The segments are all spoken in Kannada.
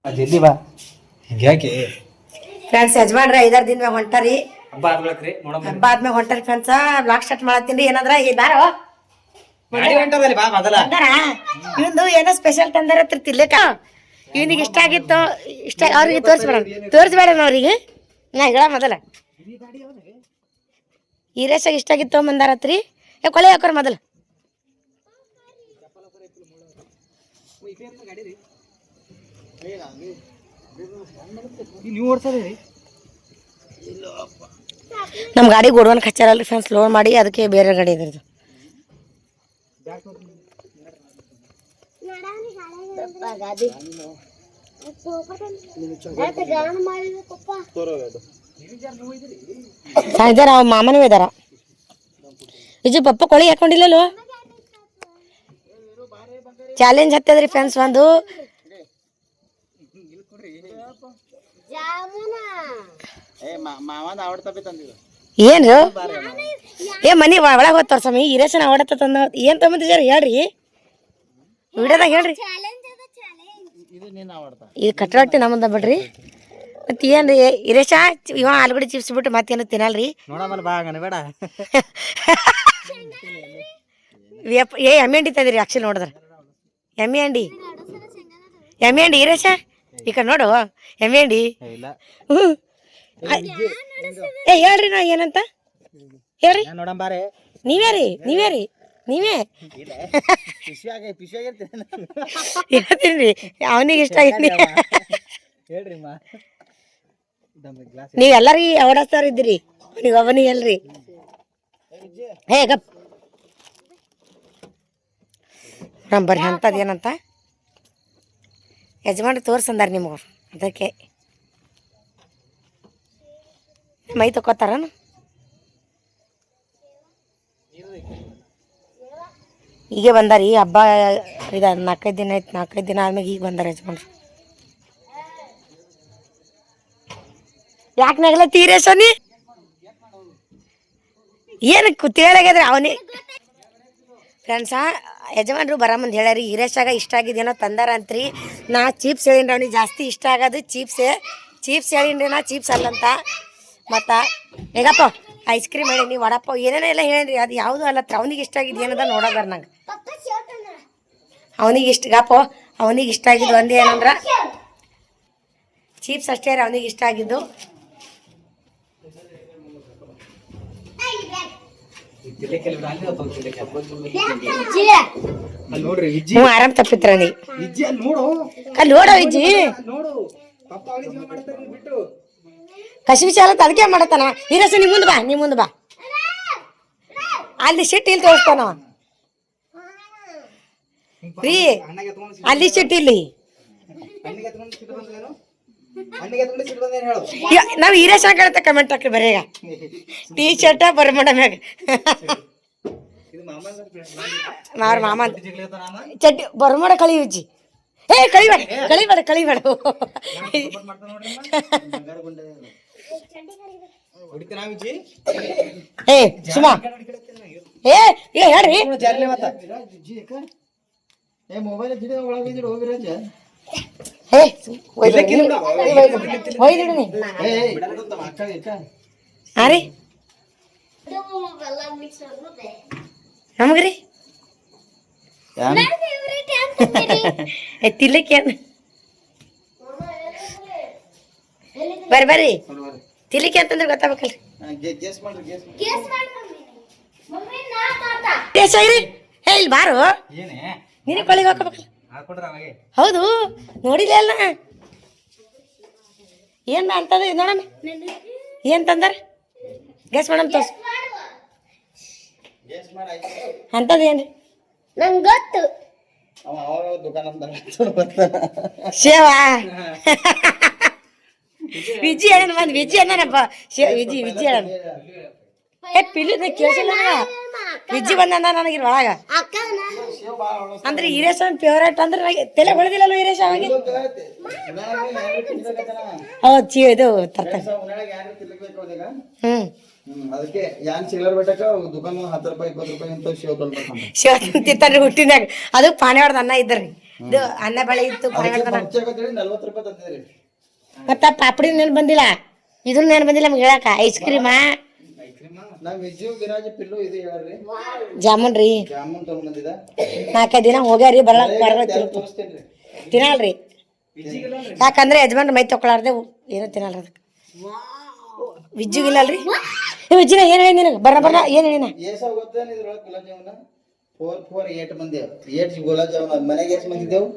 ಜಲ್ದಿ ಬಾ ಹಿಂಗ್ಯಾಕೆ ಫ್ರೆಂಡ್ಸ್ ಯಜಮಾನ್ರ 5-6 ದಿನ ಮ್ಯಾಗ ಹೊಂಟಾರಿ. ಹಬ್ಬ ಆದ್ಮೇಲೆ ನೋಡಮ್ಮ ಹಬ್ಬ ಆದ್ಮ್ಯಾಗ ಹೊಂಟಾರಿ ಫ್ರೆಂಡ್ಸ್. ಬ್ಲಾಗ್ ಸ್ಟಾರ್ಟ್ ಮಾಡತ್ತೀನಿ. ಏನಂದ್ರ ಈ ಬಾರೋ ಗಾಡಿ ಹೊಂಟದಲ್ಲಿ ಬಾ ಮೊದಲ ಬಂದಾರ. ಇವಂದು ಏನೋ ಸ್ಪೆಷಲ್ ತಂದಾರ ತಿರ್ಲಿಕ್ಕ. ಇವನಿಗೆ ಇಷ್ಟ ಆಗಿತ್ತು. ಇಷ್ಟ ಅವ್ರಿಗೆ ತೋರಿಸ್ಬೇಡ ಅವ್ರಿಗೆ. ನಾ ಹೇಳ ಮೊದಲ ಈರೇಶಾಗ ಇಷ್ಟ ಆಗಿತ್ತು ಬಂದಾರತ್ರಿ. ಕೊಳೆ ಹಾಕೋರ್ ಮೊದಲ. ನೀವು ಓಡ್ಸೋದ್ರಿ ನಮ್ಮ ಗಾಡಿ ಗೋಡವನ್ ಹಚ್ಚಾರಲ್ರಿ ಫ್ರೆಂಡ್ಸ್. ಲೋಡ್ ಮಾಡಿ ಅದಕ್ಕೆ ಬೇರೆ ಗಾಡಿ ಇದ್ರದ್ದು. ಇದಾರ ಅವ ಮಾಮನೂ ಇದಾರ. ವಿಜು ಪಪ್ಪ ಕೊಳಿ ಹಾಕೊಂಡಿಲ್ಲಲ್ವ. Challenge ಹತ್ತದ್ರಿ friends. ಒಂದು ಏನ್ರು ಮನಿ ಒಳಗೆ ಹೋಗ್ತಾರ ಸಮಯ ಈರೇಶನ್ ಅವಡತ್ತ ತಂದ ಏನ್ ತಗೊಂಡಿದ್ದೀರಿ ಹೇಳ್ರಿ ವಿಡಿಯೋದಾಗ ಹೇಳ್ರಿ. ಇದು ಕಟ್ರೊಟ್ಟಿ ನಮ್ಮದ ಬಿಡ್ರಿ. ಮತ್ತೆ ಏನ್ರಿ ಈರೇಶ ಇವ ಆಲೂಗಡ್ಡೆ ಚಿಪ್ಸ್ ಬಿಟ್ಟು ಮತ್ತೇನು ತಿನ್ನಲ್ರಿ. ಬೇಡ ಎಮ್ಮೆ ಅಂಡಿ ತಂದಿರಿ ಆಕ್ಚುಲಿ ನೋಡಿದ್ರ. ಎಮ್ಮೆ ಅಂಡಿ ಈರೇಶ ಈ ಕಡೆ ನೋಡು ಎಮ್ಮೆ ಅಂಡಿ. ಹೇಳ್ರಿ ನಾ ಏನಂತ ಹೇಳ್ರಿ. ನೀವೇ ಹೇಳ್ತೀನಿ. ಅವನಿಗೆ ಇಷ್ಟ ಆಗೈತಿ. ನೀವೆಲ್ಲರಿ ಓಡಾಡ್ತಾರ ಇದ್ದೀರಿ. ನೀವು ಅವನಿಗೆ ಎಲ್ರಿ ಗಪ್ ಬರ್ರಿ ಅಂತದ ಏನಂತ ಯಜಮಾನ್ರು ತೋರ್ಸಂದಾರ ನಿಮ್ಗೆ. ಅದಕ್ಕೆ ಮೈ ತಕೋತಾರ. ಈಗ ಬಂದಾರಿ. ಹಬ್ಬ ಇದು 4-5 ದಿನ ಆಯ್ತು. 4-5 ದಿನ ಆದ್ಮೇಲೆ ಈಗ ಬಂದಾರ ಯಜಮಾನ್ರು. ಯಾಕೆ ನಗಲ ತೀರೇಶನಿ ಏನು ತೇಳಾಗ್ಯದ್ರಿ ಅವನಿ ಫ್ರೆಂಡ್ಸ. ಯಜಮಾನ್ರು ಬರಮಂದು ಹೇಳ್ಯಾರಿ ಈರೇಶಾಗ ಇಷ್ಟ ಆಗಿದ್ದೇನೋ ತಂದಾರ ಅಂತ್ರಿ. ನಾ ಚೀಪ್ಸ್ ಹೇಳಿನ್ರಿ ಅವ್ನಿಗೆ ಜಾಸ್ತಿ ಇಷ್ಟ ಆಗೋದು ಚೀಪ್ಸ್ ಹೇಳಿನ್ರಿ. ನಾ ಚೀಪ್ಸ್ ಅಲ್ಲಂತ. ಮತ್ತು ಹೇಗಪ್ಪ ಐಸ್ ಕ್ರೀಮ್ ಹೇಳೀನಿ, ವಡಪ್ಪ ಏನೇನೆಲ್ಲ ಹೇಳೀನಿ. ಅದು ಯಾವುದೂ ಅಲ್ಲತ್ರ. ಅವ್ನಿಗೆ ಇಷ್ಟ ಆಗಿದ್ದು ಏನದ ನೋಡೋದಾರ ನಂಗೆ. ಅವನಿಗೆ ಇಷ್ಟ ಆಗಿದ್ದು ಒಂದೇ ಏನಂದ್ರೆ ಚೀಪ್ಸ್ ಅಷ್ಟೇ ರೀ ಅವನಿಗೆ ಇಷ್ಟ ಆಗಿದ್ದು. ಹ್ಞೂ ಆರಾಮ್ ತಪ್ಪಿತ್ರ ನೀ ಅಲ್ಲಿ ನೋಡೋ ವಿಜ್ಜಿ ಕಸಿ ವಿಚಾರ ಅದಕ್ಕೆ ಮಾಡತ್ತಾನ. ಈರಸ ನೀ ಮುಂದೆ ಬಾ ಅಲ್ಲಿ ಸಿಟ್ಟು ಇಲ್ಲಿ ತೋರಿಸ್ತಾನ ರೀ. ಅಲ್ಲಿ ಸಿಟ್ಟು ಇಲ್ಲಿ ನಾವ್ ಈರೇಶ ಕೇಳತ್ತ ಕಮೆಂಟ್ ಹಾಕಿ ಬರೀಗ ಟೀ ಶರ್ಟ ಬರಮಾಡ ಮ್ಯಾಗ ಅವ್ರ ಮಾಮ ಚಡ್ಡಿ ಬರಮಾಡ ಕಳಿ ಉಜ್ಜಿ. ಕಳಿಬೇಡ ಸುಮಾ ಹೇಳ್ರಿ. ನಮಗ್ರಿ ತಿಲಿಕೇನ್ ಬರ್ರಿ ತಿಲಿಕೆ ಅಂತಂದ್ರೆ ಗೊತ್ತಾಗಬೇಕಲ್ರಿ. ಇಲ್ಲಿ ಬಾರು ನೀನೇ ಕೊಳ್ಳಿಗೆ ಹಾಕೋಬೇಕಲ್ಲ. ಹೌದು ನೋಡಿಲ್ಲ ಅಲ್ಲ ಏನ್ ಅಂತದ ನೋಡಮ್ಮ ಏನ್ ತಂದಾರ ಗೆಸ್ ಮಾಡಮ್ ತೋರ್ಸ್ ಅಂತದ ಏನ್ರಿ ನಂಗೆ ಗೊತ್ತು. ಶೇವಾ ವಿಜಿ ಹೇಳ ಬಂದ್ ವಿಜಿ ಅನ್ನಪ್ಪ ವಿಜಿ ಹೇಳ ಪಿಲಿ ಕೇಳಿಸಿಲ್ಲ ವಿಜಿ ಬಂದ ನನಗಿರ್ ಒಳಗ ಅಂದ್ರೆ ಈರೇಶ್ ಫೇವ್ರೇಟ್ ಅಂದ್ರೆ ತಲೆ ಹೊಳೆದಿಲ್ಲ ಈರೇಶ್ ಅವಾಗ. ಹೌದು ಇದು ತರ್ತಾರೆ. ಅದಕ್ಕೆ ಯಾನ್ ಚಿಲ್ಲರ್ ಬೆಟ್ಟಕ ದುಕಾನ್ 10 ರೂಪಾಯಿ 20 ರೂಪಾಯಿ ಅಂತ ಶೇವ್ ತಿಂತಾರ್ರಿ ಹುಟ್ಟಿನಾಗ. ಅದು ಪಾನೆ ಹೊಡೆದ ಅನ್ನ ಇದ್ರಿ ಇದು ಅನ್ನ ಬಳೆ ಇತ್ತು ಅದಕ್ಕೆ ಮುಂಚೆ 40 ರೂಪಾಯಿ ತಂದಿದ್ರಿ. ಮತ್ತ ಪಾಪಡಿ ನೆನ್ ಬಂದಿಲ್ಲ, ಇದ್ರ ನೆನ್ ಬಂದಿಲ್ಲ ನಮ್ಗೆ ಹೇಳಕ. ಐಸ್ ಕ್ರೀಮಾ, ನಾವ್ ವಿಜು ವಿರಾಜ ಪಿಲ್ಲು ಇದು ಹೇಳ್ರಿ. ಜಾಮೂನ್ ರೀ, ಜಾಮೂನ್ ತಗೊಂಬಂದಿದ. 4-5 ದಿನ ಹೋಗ್ಯಾರಿ ಬರಕ್ ತೋರಿಸ್ತೇನ್ರಿ. ತಿನ್ನಲ್ರಿ. ಯಾಕಂದ್ರೆ ಯಜಮಾನ್ರ ಮೈ ತಗೊಳಾರ್ದೆ ಏನೋ ತಿನ್ನಲ್ರಿ. ಅದಕ್ಕೆ ವಿಜ್ಜುಗಿಲ್ಲಲ್ರಿ. ವಿಜ್ಜಿನ ಏನ್ ಹೇಳಿ ನಿನಗೆ ಬರ್ರ ಏನ್ ಹೇಳಿನ ಏಸ ಗೊತ್ತೇನ ಇದ್ರೊಳಗೆ ಗುಲಾಬ್ ಜಾಮೂನ 4 ಮಂದಿ 8 ಗುಲಾಬ್ ಜಾಮೂನ್. ಮನೆಗೆ ಎಷ್ಟು ಮಂದಿ ಇದ್ದೇವು?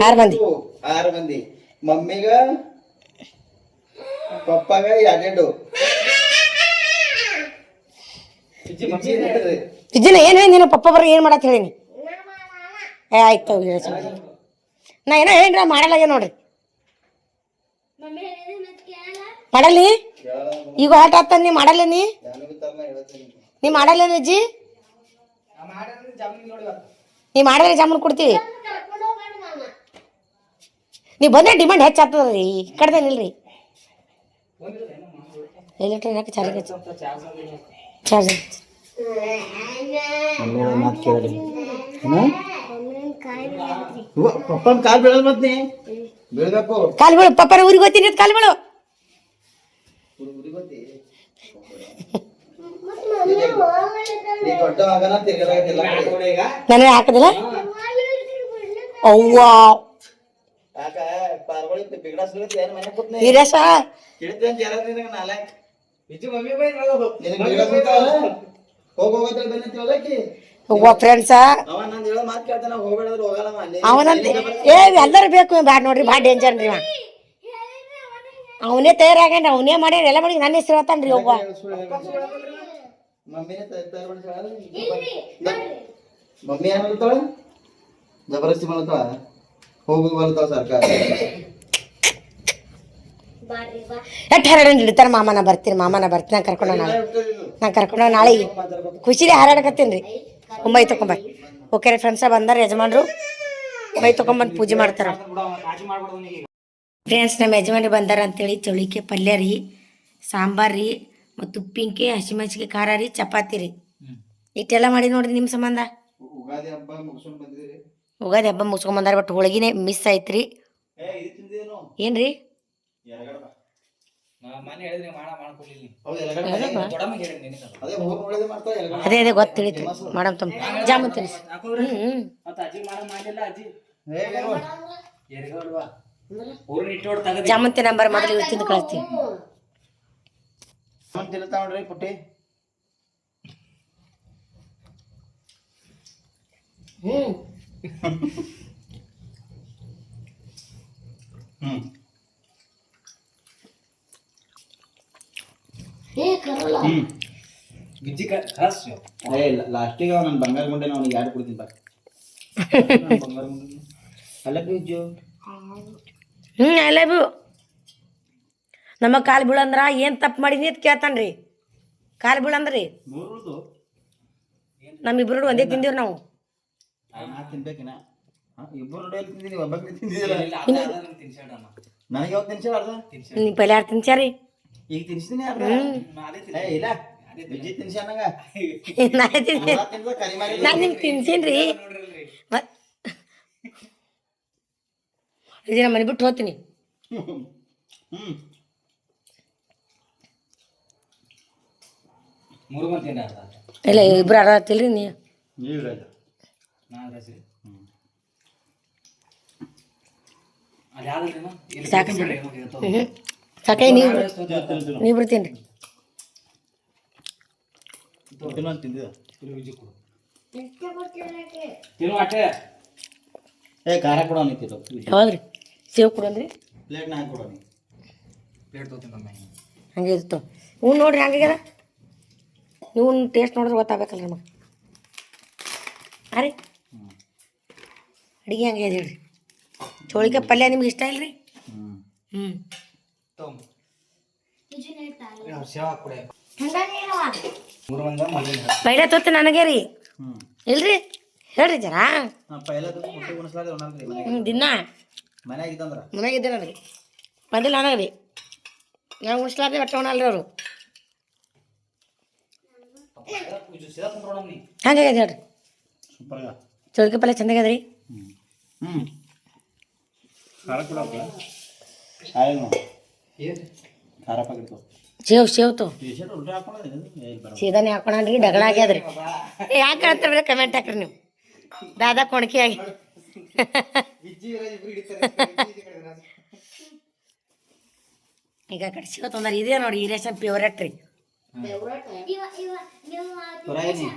6 ಮಂದಿ. 6 ಮಂದಿ. ಮಮ್ಮಿಗ ಪಪ್ಪಾಗ 2. ವಿಜ್ಜಿನ ಏನ್ ಹೇಳಿ ನೀನು ಪಪ್ಪ ಬರ್ರಿ ಏನ್ ಮಾಡತ್ ಹೇಳಿನಿ. ಆಯ್ತು ನಾ ಏನೋ ಹೇಳಿನ್ರ ಮಾಡಲ್ಲ ನೋಡ್ರಿ. ಮಾಡಲ್ಲಿ ಈಗ ಆಟ ಆತ ನೀ ಮಾಡಲ್ಲ, ನೀ ಮಾಡಲ್ಲ ಅಜ್ಜಿ. ನೀ ಮಾಡಿದ್ರೆ ಜಾಮೂನ್ ಕೊಡ್ತೀವಿ. ನೀ ಬಂದ್ರೆ ಡಿಮಾಂಡ್ ಹೆಚ್ಚಾಗ್ತದ್ರಿ. ಕಡ್ದೇನಿಲ್ರಿ ಎಲೆಕ್ಟ್ರಿಕ್ ಚಾರ್ಜ್ ಮಾತು ಕೇಳಿ ಪಪ್ಪನ ಕಾಲ್ ಬೀಳಲ್ ಮತ್ ನೀ ಬೀಳ್ಬೇಕು. ಕಾಲ್ ಬೀಳು ಪಪ್ಪನ ಊರಿಗೆ ಹೋಗ್ತೀನಿ ಕಾಲ್ ಬೀಳು. ದೊಡ್ಡ ಮಗನ ತಿರ್ಗಲಾಗತ್ತಿಲ್ಲ ನನಗೆ ಹಾಕದಿಲ್ಲ. ಅವ್ವ ಯಾಕ ಪಾರ್ವಳಿ ಬಿಗಡಾಸ್ಲಿಕ್ಕೆ ಏನು ಮನೆ ಕೂತ್ನೆ ವೀರೇಶ ಕೇಳ್ತೇನೆ ಜರ ನಿನಗೆ ನಾಳೆ ಬಿಜು ಮಮ್ಮಿ ಬೈ ನಿನಗೆ ಬಿಗಡಾಸ್ಲಿಕ್ಕಲ್ಲ ಹೋಗೋಗತ್ತಲ್ಲ ಬನ್ನಿ ತಿಳಲಕ್ಕಿ. ಅವ್ವ ಫ್ರೆಂಡ್ಸ ಅವ ನಂದು ಹೇಳೋ ಮಾತು ಕೇಳ್ತಾನ. ಹೋಗ್ಬೇಡಂದ್ರೆ ಹೋಗಲ್ಲವ ಅಲ್ಲಿ. ಅವನಂತ ಎಲ್ಲರೂ ಬೇಕು ಬ್ಯಾಡ ನೋಡ್ರಿ. ಭಾಳ ಡೇಂಜರ್ ರೀ. ಅವನೇ ತಯಾರಾಗೇನ್ರಿ, ಅವನೇ ಮಾಡಿ ಎಲ್ಲ ಮಾಡಿ ನನ್ನ ಹೆಸರು ಹೇಳ್ತಾನ್ರಿ. ಒಬ್ಬ ಮಮ್ಮಿನೇ ಮಮ್ಮಿ ಏನ್ ಮಾಡ್ತಾಳ? ಜಬರ್ದಸ್ತಿ ಮಾಡ್ತಾಳ. ಹೋಗಿ ಬರ್ತಾವ ಸರ್ಕಾರ. ಎಟ್ಟು ಹರಡಂಗ್ ಹಿಡಿತಾರ. ಮಾಮನ ಬರ್ತೀನಿ ನಾನು ಕರ್ಕೊಂಡು ನಾಳೆ ಖುಷಿಲಿ ಹಾರಾಡಕತ್ತೀನಿ ರೀ. ಮೈ ತಕೊಂಬ ಓಕೆ ರೀ ಫ್ರೆಂಡ್ಸ. ಬಂದಾರ ಯಜಮಾನ್ರು ಮೈ ತಕೊಂಬಂದು ಪೂಜೆ ಮಾಡ್ತಾರ. ಫ್ರೆಂಡ್ಸ್ ನಮ್ಮ ಯಜಮಾನ್ರು ಬಂದಾರ ಅಂತೇಳಿ ಚೌಳಿಕೆ ಪಲ್ಯ ರೀ, ಸಾಂಬಾರ್ ರೀ, ಮತ್ತು ಉಪ್ಪಿನಕಾಯಿ, ಹಸಿಮೆಣಸಿಗೆ ಖಾರ ರೀ, ಚಪಾತಿ ರೀ. ಇಷ್ಟೆಲ್ಲ ಮಾಡಿ ನೋಡ್ರಿ ನಿಮ್ಮ ಸಂಬಂಧ. ಉಗಾದಿ ಹಬ್ಬ ಮುಗಿಸ್ಕೊಂಡ್ ಬಂದಿದ್ದೀರಿ. ಉಗಾದಿ ಹಬ್ಬ ಮುಗಿಸ್ಕೊಂಡ್ ಬಂದಾರ. ಬಟ್ ಹೋಳಿಗೆನೆ ಮಿಸ್ ಆಯ್ತ್ರಿ. ಏನ್ರಿ ಅದೇ ಅದೇ ಗೊತ್ತು ತಿಳಿತು. ಮಾಡಮ್ ತಮ್ಮ ಜಾಮೂನ್ ತಿನ್ನಿಸಿ. ಜಾಮೂನ್ ತಿನ್ನಂಬರ್ ಮೊದಲು ಇವ್ ತಿಂದು ಕಳಿಸ್ತೀವಿ. ನೋಡ್ರಿ ಪುಟ್ಟಿ. ಲಾಸ್ಟಿಗೆ ನನ್ನ ಬಂಗಾರ ಗುಂಡೆ ಅವ್ನಿಗೆ 2 ಕೊಡ್ತೀನಿ ಬಾ. ಅಲ್ಲ ಬಿಜ್ಜು ಐ ಲವ್ ಯು. ನಮ್ಮ ಕಾಲು ಬೀಳಂದ್ರ ಏನು ತಪ್ಪು ಮಾಡಿದ್ನಿ ಅಂತ ಕೇಳ್ತಾನ್ರಿ. ಕಾಲು ಬೀಳಂದ್ರಿ ನಮ್ಮಿಬ್ರು ಒಂದೇ ತಿಂದೀವಿ ನಾವು. ತಿನ್ಬೇಕಿನ ಇಬ್ಬರು ನೋಡಿ ತಿಂದಿನಿ. ಒಬ್ಬಕ್ಕೆ ತಿಂದಿಲ್ಲ. ನನಗೆ ಯಾವಾಗ ತಿನ್ಸಿಲ್ಲ ಅರ್ಧ ನೀವು ಪೈಲೆ 2 ತಿನ್ಸ್ಯಾರಿ. ಈಗ ತಿನ್ಸಿದ್ದೀನಿ ಅರ್ಧ. ಇಲ್ಲ ಬಿಜ್ಜಿ ತಿನ್ಸಿ ಅನ್ನಂಗ ನಾನೇ ತಿನ್ಸಿ. ನಾನು ನಿಮ್ಗೆ ತಿನ್ಸೀನಿ. ಇದನ್ನ ಮನೆ ಬಿಟ್ಟು ಹೋಗ್ತೀನಿ. ಇಲ್ಲ ಇಬ್ರು ಆಡತ್ತಿಲ್ರಿ ನೀವು. ಸಾಕು ಸಾಕೈ ನೀವು ಬಿಡ್ತೀನಿ. ಖಾರ ಕೊಡೋ ನಿಂತಿದ್ದು. ಹೌದ್ರಿ ಸೇವ್ ಕೊಡೋನ್ರಿ. ಪ್ಲೇಟ್ನ ಹಾಕಿ ಕೊಡೋ. ಹಂಗೆ ಇರ್ತಾವ ಹ್ಞೂ ನೋಡ್ರಿ. ಹಂಗಾಗ್ಯದ ನೀವು ಟೇಸ್ಟ್ ನೋಡಿದ್ರೆ ಗೊತ್ತಾಗಬೇಕಲ್ಲ ನಮಗೆ. ಹಾಂ ರೀ ಅಡುಗೆ ಹಂಗೆ ಇದೆ ಹೇಳ್ರಿ. ಚೋಳಿಕಾಯಿ ಪಲ್ಯ ನಿಮ್ಗೆ ಇಷ್ಟ ಇಲ್ರಿ? ಪೈಲ ತೊತ್ತು ನನಗೆ ರೀ ಇಲ್ರಿ ಹೇಳ್ರಿ ಜರ. ದಿನ ಮನೆಯಾಗಿದ್ದೆ ನನಗೆ ಬಂದಿಲ್ಲ ನನಗೆ ರೀ. ನಾವು ಉಣಿಸ್ಲಾರ್ದೆ ಬಟ್ಟೆ ಉಣಲ್ರಿ ಅವರು. ಹಂಗಾಗ್ಯದ ಹೇಳ್ರಿ. ಚೋಳಿಕಾಯಿ ಪಲ್ಯ ಚಂದಾಗ್ಯದ ರೀ. ಖಾರ ಕೂಡ ಹಾಕ್ಲ ಖಾರ ಪಾಕಿತ್ತು ಸೇವ್ ತೋ ಟಿ-ಶರ್ಟ್ ಉಲ್ಟಾ ಹಾಕೊಂಡ್ರೆ ಸೀದಾನೆ ಹಾಕೊಂಡ್ರಿ ಡಗಳ ಆಗ್ಯಾದ್ರಿ ಯಾಕೆ ಹೇಳ್ತಾರ ಕಮೆಂಟ್ ಹಾಕ್ರಿ ನೀವು ದಾದಾ ಕೊಣಕಿ ಆಗಿ ಈಗ ಕಡೆ ಸೇವ್ ತೊಂದ್ರೆ ಇದೇ ನೋಡಿ ಈರೇಶನ್ ಫೇವ್ರೇಟ್ ರೀ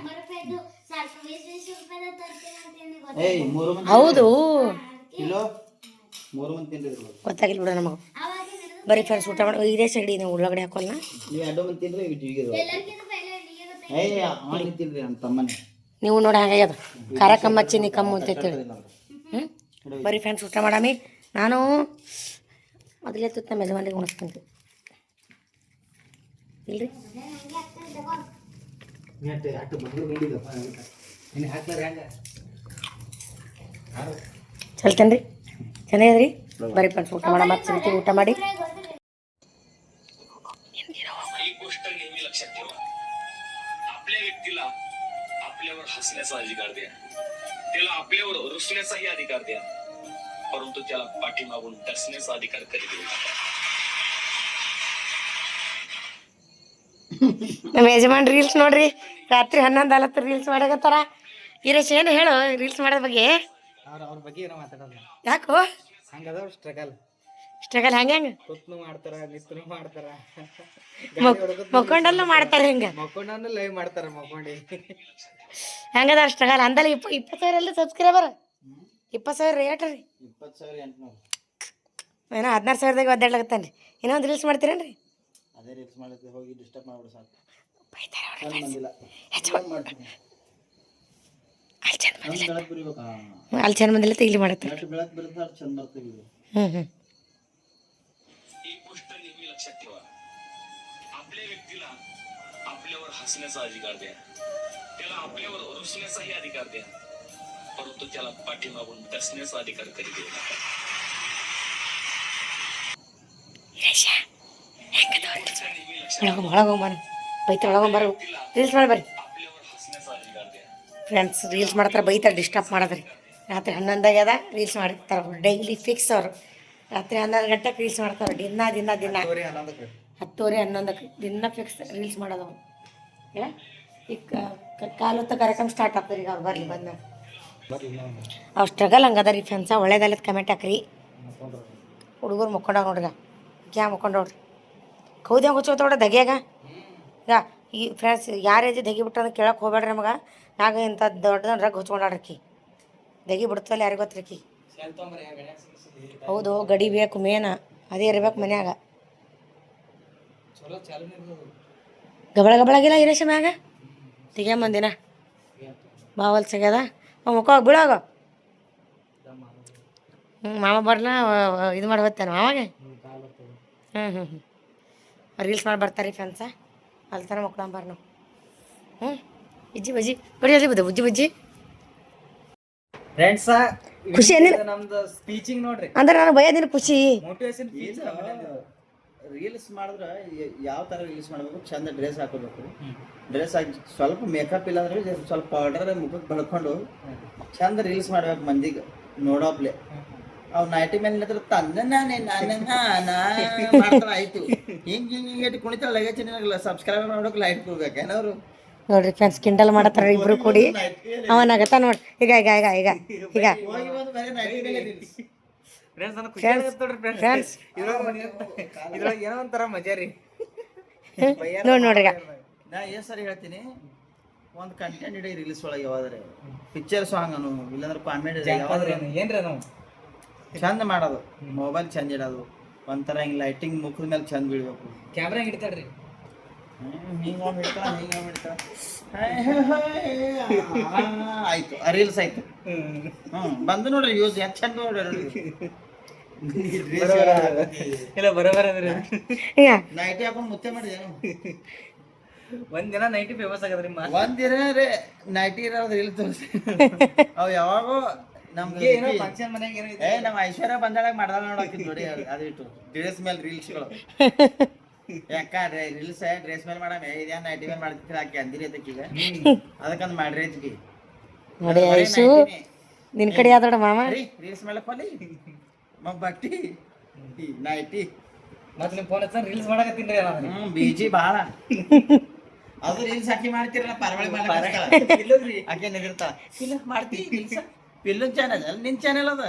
ಏಯ್ 3 ಮಂದಿ ಹೌದು ಕಿಲೋ 3 ಮಂದಿ ತಿನ್ರಿ ಗೊತ್ತಾಗಿಲ್ಲ ಬಿಡ ನಮಗೆ ಬರೀ ಫ್ರೆಂಡ್ಸ್ ಊಟ ಮಾಡಿ ಈರೇಶ ಹಿಡಿ ನೀವು ಉಳ್ಳಾಗಡ್ಡೆ ಹಾಕೋಲ್ಲ ನೀವು 2 ಮಂದಿ ತಿನ್ರಿ ಇಟ್ಟಿಗೆ ಏಯ್ ಅವನಿಗೆ ತಿನ್ರಿ ನಮ್ಮ ತಮ್ಮನೇ ನೀವು ನೋಡಿ ಹಂಗಾಗ್ಯದ ಖಾರ ಕಮ್ಮ ಚಿನ್ನಿ ಕಮ್ಮು ಅಂತ ಹೇಳಿ ಬರೀ ಫ್ರೆಂಡ್ಸ್ ಊಟ ಮಾಡಾಮಿ ನಾನು ಮೊದಲೇ ತುತ್ತ ನಮ್ಮ ಯಜಮಾನಿಗೆ ಉಣಿಸ್ತೀನಿ ಇಲ್ರಿ ಚಲ್ತೇನ್ರಿ ಚೆನ್ನಾಗಿದ್ರಿ ಬರೀ ಫ್ರೆಂಡ್ಸ್ ಊಟ ಮಾಡ ಮತ್ತೆ ಸಿಗ್ತೀವಿ ಊಟ ಮಾಡಿ एक गोष्ट नेहमी लक्षात ठेवा आपल्या व्यक्तीला आपल्यावर हसण्याचा अधिकार द्या त्याला आपल्यावर रुसण्याचाही अधिकार द्या परंतु त्याला पाठीमागून डसण्याचा अधिकार कधी देऊ नका ನಮ್ಮ ಯಜಮಾನ್ ರೀಲ್ಸ್ ನೋಡ್ರಿ ರಾತ್ರಿ 11 ರೀಲ್ಸ್ ಮಾಡಕತ್ತಾರ ಈರೇಶ್ ಏನು ಹೇಳು ರೀಲ್ಸ್ ಮಾಡೋದ್ ಬಗ್ಗೆ ಅವ್ರ ಬಗ್ಗೆ ಏನೋ ಮಾತಾಡೋದು ಯಾಕೋ ಹಂಗದವ್ರ ಸ್ಟ್ರಗಲ್ ಹಂಗೆ ಕುತ್ನು ಮಾಡ್ತಾರ ನಿತ್ನು ಮಾಡ್ತಾರ ಮಕ್ಕೊಂಡಲ್ಲೂ ಮಾಡ್ತಾರೆ ಹಿಂಗೆ ಮಕ್ಕೊಂಡನ್ನು ಲೈವ್ ಮಾಡ್ತಾರ ಮಕ್ಕೊಂಡಿ ಹೆಂಗದ ಸ್ಟ್ರಗಲ್ ಅಂದಲ್ಲಿ 20,000 ಎಲ್ಲ ಸಬ್ಸ್ಕ್ರೈಬರ್ 20,000 ರೇಟ್ ರೀ 20,800 ಏನೋ 16,000ದಾಗ ಒದ್ದಾಡ್ಲಾಗತ್ತಾನ ರೀ ಇನ್ನೊಂದು ರೀಲ್ಸ್ ಮಾಡ್ತೀರೇನ್ರಿ ಅದೇ ರೀಲ್ಸ್ ಮಾಡಕ್ಕೆ ಹೋಗಿ ಡಿಸ್ಟರ್ಬ್ ಮಾಡ್ಬಿಡು ಸಾಕು ಬೈತಾರೆ ಚಂದ ಬಂದಿಲ್ಲ ಮಾಡ್ತೀನಿ ಅಲ್ಲಿ ಚಂದ ಬಂದಿಲ್ಲ ಬೆಳಕು ಬರಿಬೇಕಾ ಅಲ್ಲಿ ಚಂದ ಬಂದಿಲ್ಲ ಇಲ್ಲಿ ಮಾಡತ್ತಾರೆ ಎಷ್ಟು ಬೆಳಕು ಬರುತ್ತೆ ಅಷ್ಟು ಚಂದ ಬರ್ತದೆ ಹ್ಞೂ एक गोष्ट नेहमी लक्षात ठेवा आपल्या व्यक्तीला आपल्यावर हसण्याचा अधिकार द्या त्याला आपल्यावर रुसण्याचाही अधिकार द्या परंतु त्याला पाठीमागून डसण्याचा अधिकार कधी देऊ नका ಒಳಗೊಂಬರು ಬೈತ ಒಳಗೊಂಬರು ರೀಲ್ಸ್ ಮಾಡಿ ಬರ್ರಿ आपल्यावर हसण्याचा अधिकार द्या ಫ್ರೆಂಡ್ಸ್ ರೀಲ್ಸ್ ಮಾಡ್ತಾರೆ ಬೈತಾರೆ ಡಿಸ್ಟರ್ಬ್ ಮಾಡೋದ್ರಿ ರಾತ್ರಿ 11 ಆಗ್ಯದ ರೀಲ್ಸ್ ಮಾಡಿರ್ತಾರೆ ಡೈಲಿ ಫಿಕ್ಸ್ ಅವರು ರಾತ್ರಿ 11 ಗಂಟೆಗೆ ರೀಲ್ಸ್ ಮಾಡ್ತಾರೆ ದಿನ 10:30 11 ದಿನ ಫಿಕ್ಸ್ ರೀಲ್ಸ್ ಮಾಡೋದು ಅವ್ರು ಈಗ ಕಾಲೊತ್ತ ಕಾರ್ಯಕ್ರಮ ಸ್ಟಾರ್ಟ್ ಆಗ್ತದೆ ಈಗ ಅವ್ರು ಬರಲಿ ಬಂದ ಅವ್ರು ಸ್ಟ್ರಗಲ್ ಹಂಗದ ರೀ ಫ್ರೆಂಡ್ಸ ಒಳ್ಳೇದಲ್ಲದ ಕಮೆಂಟ್ ಹಾಕ್ರಿ ಹುಡುಗರು ಮುಕ್ಕೊಂಡಾಗ ನೋಡ್ರಿ ಕ್ಯಾ ಮುಕ್ಕೊಂಡವ್ರಿ ಕೌದಿ ಹಂಗೆ ಹುಚ್ಚೋತೋಡ ದಗ್ಯಾಗ ಈಗ ಈ ಫ್ರೆಂಡ್ಸ್ ಯಾರ ಏಜ್ ದಗಿ ಬಿಟ್ಟಂದ್ರೆ ಕೇಳಕ್ಕೆ ಹೋಗ್ಬೇಡ್ರಿ ನಮಗೆ ನಾಗ ಇಂಥ ದೊಡ್ಡ ರಗ್ ಹುಚ್ಕೊಂಡಾಡ್ರಕ್ಕಿ ದಗಿ ಬಿಡ್ತಲ್ಲ ಯಾರಿಗೆ ಗೊತ್ತಿರಕ್ಕಿ ಹೌದು ಗಡಿ ಬೇಕು ಮೇನ ಅದೇ ಇರ್ಬೇಕು ಮನ್ಯಾಗ ಗಬಳ ಗಬಳಾಗಿಲ್ಲ ಇರೇಶ ಮ್ಯಾಗ ತೆಗ್ಯಂಬಂದಿನ ಬಾವಲ್ ಸಿಗ್ಯದ ಮುಖ ಬೀಳಾಗ ಮಾಮ ಬರ್ಲ ಇದು ಮಾಡಿ ಹೋಗ್ತಾನೆ ಮಾಮಗೆ ಹ್ಞೂ ರೀಲ್ಸ್ ಮಾಡಿ ಬರ್ತಾರೆ ಫ್ರೆಂಡ್ಸ ಅಲ್ಲಿ ಥರ ಮಕ್ಳಂಬಾರ ನಾವು ಇಜ್ಜಿ ಬಜ್ಜಿ ಬಡಿ ಅಲ್ಲಿ ಬದ ಬುಜ್ಜಿ ಬಜ್ಜಿ ಫ್ರೆಂಡ್ಸ್ ಖುಷಿ ನಮ್ದು ಸ್ಪೀಚಿಂಗ್ ನೋಡ್ರಿ ಅಂದ್ರೆ ನಾನು ಭಯದಿನ ಖುಷಿ ಮೋಟಿವೇಶನ್ ರೀಲ್ಸ್ ಮಾಡಿದ್ರೆ ಯಾವ ಥರ ರೀಲ್ಸ್ ಮಾಡಬೇಕು ಚಂದ ಡ್ರೆಸ್ ಹಾಕೋಬೇಕು ಡ್ರೆಸ್ ಹಾಕಿ ಸ್ವಲ್ಪ ಮೇಕಪ್ ಇಲ್ಲ ಅಂದ್ರೆ ಸ್ವಲ್ಪ ಪೌಡರ್ ಮುಖಕ್ಕೆ ಬೆಳ್ಕೊಂಡು ಚಂದ ರೀಲ್ಸ್ ಮಾಡ್ಬೇಕು ಮಂದಿಗೆ ನೋಡೋಪ್ಲೆ ಅವ್ ನೈಟಿ ಮೇಲೆ ನಿಂತ್ರ ತಂದ ಮಾಡ್ತಾರ ಆಯ್ತು ಹಿಂಗ್ ಕುಣಿತಾಳ ಲಗೇಜ್ ಸಬ್ಸ್ಕ್ರೈಬ್ ಮಾಡೋಕೆ ಲೈಟ್ ಕೊಡ್ಬೇಕೇನವ್ರು ನೋಡ್ರಿ ಫ್ರೆಂಡ್ಸ್ ಕಿಂಡಲ್ ಮಾಡತ್ತಾರ ಇಬ್ರು ಕೂಡಿ ಅವನಾಗತ್ತ ನೋಡ್ರಿ ಈಗ ಈಗ ಈಗ ಈಗ ಈಗ ಹೋಗಿ ಬಂದು ಬರೀ ನೈಟಿ ಮೇಲೆ ರೀಲ್ಸ್ ಫ್ರೆಂಡ್ಸ್ ನನಗೆ ಖುಷಿ ಆಗತ್ತೆ ನೋಡ್ರಿ ಫ್ರೆಂಡ್ಸ್ ಇದ್ರೊಳಗೆ ಏನೋ ಒಂಥರ ಮಜಾ ರೀ ನೋಡ್ರಿ ಈಗ ನಾ ಏನ್ ಸರಿ ಹೇಳ್ತೀನಿ ಒಂದು ಕಂಟೆಂಟ್ ಇಡೀ ರೀಲ್ಸ್ ಒಳಗೆ ಯಾವಾದ್ರೆ ಪಿಕ್ಚರ್ ಸಾಂಗ್ ಅನು ಇಲ್ಲಾಂದ್ರೆ ಕಾಮಿಡಿ ಯಾವಾದ್ರೆ ಏನ್ರಿ ನಾವು ಚಂದ ಮಾಡೋದು ಮೊಬೈಲ್ ಚಂದ ಇಡೋದು ಒಂಥರ ಹಿಂಗೆ ಲೈಟಿಂಗ್ ಮುಖದ ಮೇಲೆ ಚಂದ ಬೀಳ್ಬೇಕು ಕ್ಯಾಮ್ರಾ ಹಿಡಿತಾಳ್ರಿ ಹಿಂಗ ಆಯ್ತು ರೀಲ್ಸ್ ಆಯ್ತು ಬಂದು ನೋಡ್ರಿ ಯೂಸ್ ಎಷ್ಟು ಚಂದ ನೋಡ್ರಿ ಇಲ್ಲ ಬರೋಬರ ಅಂದ್ರೆ ಈಗ ನೈಟಿ ಹಾಕೊಂಡು ಮುತ್ತೆ ಮಾಡಿದೇನು ಒಂದಿನ ನೈಟಿ ಫೇಮಸ್ ಆಗದ್ರಿ ಒಂದಿನ ರೀ ನೈಟಿ ಇರೋದು ರೀಲ್ಸ್ ತೋರಿಸಿ ಅವ್ ಯಾವಾಗೋ ನಮ್ಗೆ ಏನೋ ಫಂಕ್ಷನ್ ಮನ್ಯಾಗ ಏನೋ ಏ ನಮ್ಮ ಐಶ್ವರ್ಯ ಬಂದಾಳಾಗ ಮಾಡ್ದಾಳ ನೋಡಾಕಿದ್ ನೋಡಿ ಅದು ಇಟ್ಟು ಡ್ರೆಸ್ ಮೇಲೆ ರೀಲ್ಸ್ಗಳು ಯಾಕ ರೀಲ್ಸ್ ಡ್ರೆಸ್ ಮೇಲೆ ಮಾಡಾಮ ಇದೇನ್ ನೈಟಿ ಮೇಲೆ ಮಾಡ್ತಿರ್ತೀರ ಆಕೆ ಅಂದಿರಿ ಅದಕ್ಕೀಗ ಅದಕ್ಕಂದ್ ಮಾಡ್ರಿ ಅಂತಿಗೆ ನೋಡಿ ಐಶು ನಿನ್ ಕಡೆ ಯಾವ್ದೋಡ ಮಾಮ ರೀಲ್ಸ್ ಮಾಡಕ್ ಹೋಲಿ ಬಟ್ಟಿ ನೈಟಿ ಮತ್ತೆ ನಿಮ್ ಫೋನ್ ಹಚ್ಚ ರೀಲ್ಸ್ ಮಾಡಕತ್ತೀನಿ ನಾನು ಬಿಜಿ ಬಾಳ ಅದು ರೀಲ್ಸ್ ಹಾಕಿ ಮಾಡ್ತೀರಲ್ಲ ಪರವಳಿ ಇಲ್ಲದ್ರಿ ಆಕೆ ನಗಿರ್ತಾಳ ಇಲ್ಲ ಮಾಡ್ತಿ ಪಿಲ್ಲನ್ ಚಾನೆಲ್ ಅಲ್ಲ ನಿನ್ ಚಾನೆಲ್ ಅದ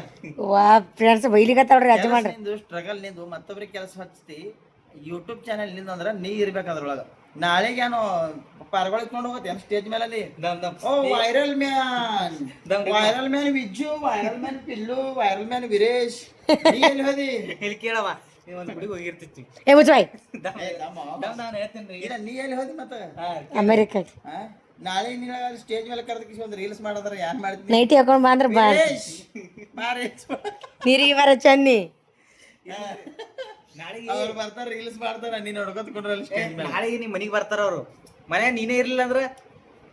ವಾ ಫ್ರೆಂಡ್ಸ್ ಬೈಲಿಗತ್ತಾವ್ರಿ ಅಜ್ಜ ಮಾಡ್ರಿ ನಿಂದು ಸ್ಟ್ರಗಲ್ ನಿಂದು ಮತ್ತೊಬ್ರಿಗೆ ಕೆಲಸ ಹಚ್ತಿ ಯೂಟ್ಯೂಬ್ ಚಾನೆಲ್ ನಿಂದ ಅಂದ್ರ ನೀ ಇರ್ಬೇಕು ಅದ್ರೊಳಗ ನಾಳೆಗೆ ಏನು ಪಾರ್ಗಳು ಇಟ್ಕೊಂಡು ಹೋಗುತ್ತೆ ಸ್ಟೇಜ್ ಮೇಲೆ ಓ viral man Vijju viral man Pillu viral man Veeresh ನೀ ಎಲ್ಲಿ ಹೋದಿ ಇಲ್ಲಿ ಕೇಳವ ನೀವ್ ಒಂದ್ ಗುಡಿಗೆ ಹೋಗಿರ್ತಿತ್ತು ಏ ಮುಚ್ಚವಾಯ್ ನಾನು ಹೇಳ್ತೇನ್ರಿ ಇಲ್ಲ ನೀ ಎಲ್ಲಿ ಹೋದಿ ಮತ್ತ ಅಮೆರಿಕ ನಾಳೆ ನೀ ಸ್ಟೇಜ್ ಮೇಲೆ ಕರೆದಕ್ಕೆ ಒಂದು ರೀಲ್ಸ್ ಮಾಡೋದ್ರ ಯಾರು ಮಾಡ್ತೀನಿ ನೈಟಿ ಹಾಕೊಂಡ್ ಬಾ ಅಂದ್ರ ಬಾ ನೀರಿಗೆ ಬರ ಚನ್ನಿ ನಾಳೆಗೆ ಅವ್ರು ಬರ್ತಾರ ರೀಲ್ಸ್ ಮಾಡ್ತಾರ ನೀನ್ ನೋಡ್ಕೊತ ಕೊಡ್ರಲ್ಲ ಸ್ಟೇಜ್ ಮೇಲೆ ನಾಳೆಗೆ ನಿಮ್ ಮನಿಗ್ ಬರ್ತಾರ ಅವ್ರು ಮನೆ ನೀನೇ ಇರ್ಲಿಲ್ಲ ಅಂದ್ರ